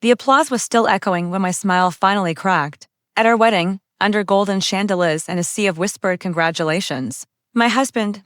The applause was still echoing when my smile finally cracked. At our wedding, under golden chandeliers and a sea of whispered congratulations, my husband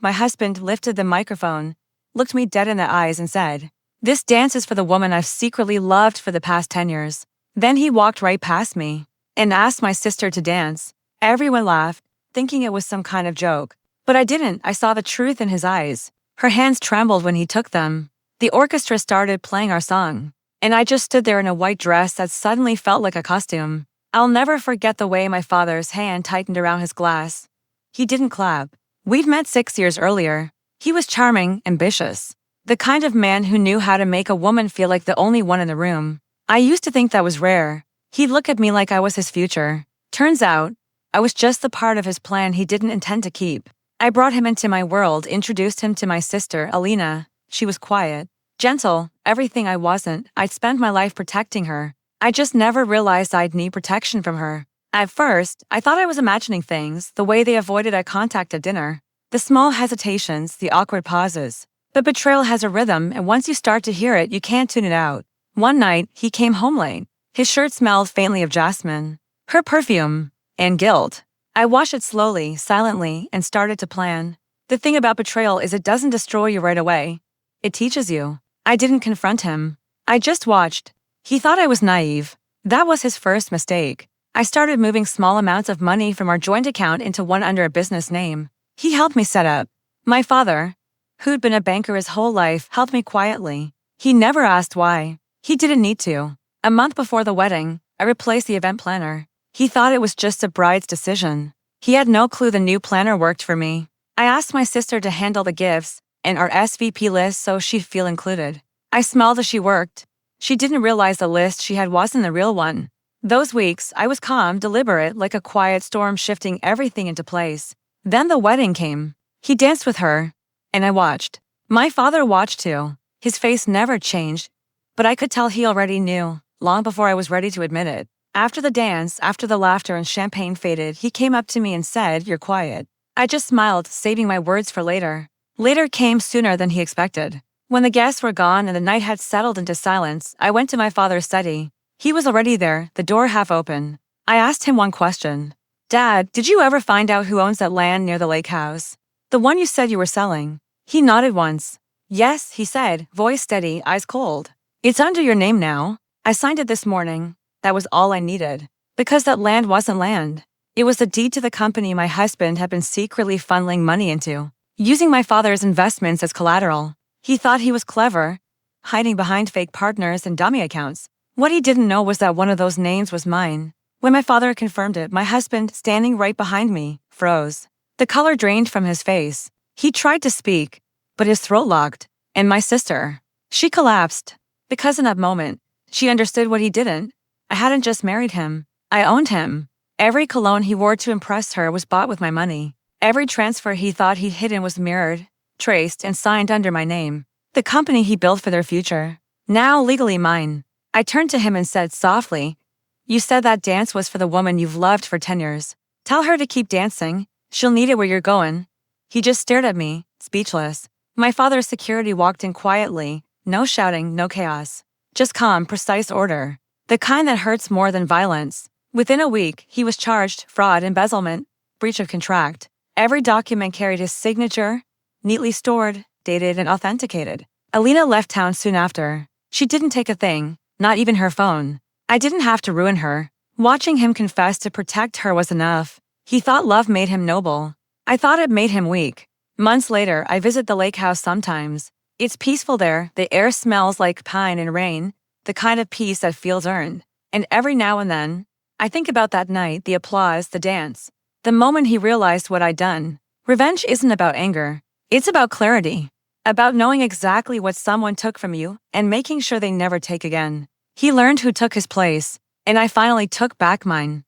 lifted the microphone, looked me dead in the eyes and said, "This dance is for the woman I've secretly loved for the past 10 years. Then he walked right past me and asked my sister to dance. Everyone laughed, thinking it was some kind of joke. But I didn't. I saw the truth in his eyes. Her hands trembled when he took them. The orchestra started playing our song, and I just stood there in a white dress that suddenly felt like a costume. I'll never forget the way my father's hand tightened around his glass. He didn't clap. We'd met 6 years earlier. He was charming, ambitious, the kind of man who knew how to make a woman feel like the only one in the room. I used to think that was rare. He'd look at me like I was his future. Turns out, I was just the part of his plan he didn't intend to keep. I brought him into my world, introduced him to my sister, Alina. She was quiet, gentle, everything I wasn't. I'd spent my life protecting her. I just never realized I'd need protection from her. At first, I thought I was imagining things, the way they avoided eye contact at dinner. The small hesitations, the awkward pauses. But betrayal has a rhythm, and once you start to hear it, you can't tune it out. One night, he came home late. His shirt smelled faintly of jasmine, her perfume, and guilt. I washed it slowly, silently, and started to plan. The thing about betrayal is it doesn't destroy you right away. It teaches you. I didn't confront him. I just watched. He thought I was naive. That was his first mistake. I started moving small amounts of money from our joint account into one under a business name. He helped me set up. My father, who'd been a banker his whole life, helped me quietly. He never asked why. He didn't need to. A month before the wedding, I replaced the event planner. He thought it was just a bride's decision. He had no clue the new planner worked for me. I asked my sister to handle the gifts and our SVP list so she'd feel included. I smiled as she worked. She didn't realize the list she had wasn't the real one. Those weeks, I was calm, deliberate, like a quiet storm shifting everything into place. Then the wedding came. He danced with her, and I watched. My father watched too. His face never changed, but I could tell he already knew, long before I was ready to admit it. After the dance, after the laughter and champagne faded, he came up to me and said, "You're quiet." I just smiled, saving my words for later. Later came sooner than he expected. When the guests were gone and the night had settled into silence, I went to my father's study. He was already there, the door half open. I asked him one question. "Dad, did you ever find out who owns that land near the lake house? The one you said you were selling?" He nodded once. "Yes," he said, voice steady, eyes cold. "It's under your name now. I signed it this morning." That was all I needed. Because that land wasn't land. It was the deed to the company my husband had been secretly funneling money into, using my father's investments as collateral. He thought he was clever, hiding behind fake partners and dummy accounts. What he didn't know was that one of those names was mine. When my father confirmed it, my husband, standing right behind me, froze. The color drained from his face. He tried to speak, but his throat locked. And my sister, she collapsed. Because in that moment, she understood what he didn't. I hadn't just married him. I owned him. Every cologne he wore to impress her was bought with my money. Every transfer he thought he'd hidden was mirrored, traced, and signed under my name. The company he built for their future. Now legally mine. I turned to him and said softly, "You said that dance was for the woman you've loved for 10 years. Tell her to keep dancing. She'll need it where you're going." He just stared at me, speechless. My father's security walked in quietly. No shouting, no chaos. Just calm, precise order. The kind that hurts more than violence. Within a week, he was charged fraud, embezzlement, breach of contract. Every document carried his signature, neatly stored, dated, and authenticated. Alina left town soon after. She didn't take a thing, not even her phone. I didn't have to ruin her. Watching him confess to protect her was enough. He thought love made him noble. I thought it made him weak. Months later, I visit the lake house sometimes. It's peaceful there. The air smells like pine and rain, the kind of peace that feels earned. And every now and then, I think about that night, the applause, the dance, the moment he realized what I'd done. Revenge isn't about anger. It's about clarity. About knowing exactly what someone took from you and making sure they never take again. He learned who took his place, and I finally took back mine.